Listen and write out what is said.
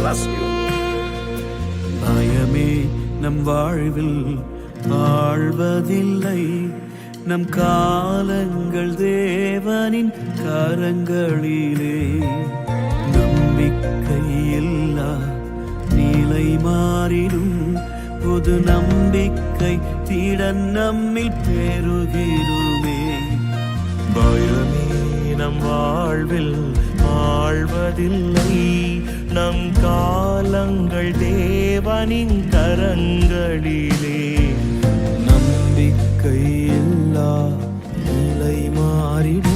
bless you. பயமே நம் வாழ்வில் வாழ்வதில்லை, நம் காலங்கள் தேவனின் கரங்களிலே. நம்பிக்கையில்லா நிலை மாறிடும், புது நம்பிக்கை திடன் நம்மில் பெருகிடுமே. பயமே நம் வாழ்வில் வாழ்வதில்லை, நம் காலங்கள் தேவனின் கரங்களிலே. நம்பிக்கையில்லா நிலை மாறிடும்,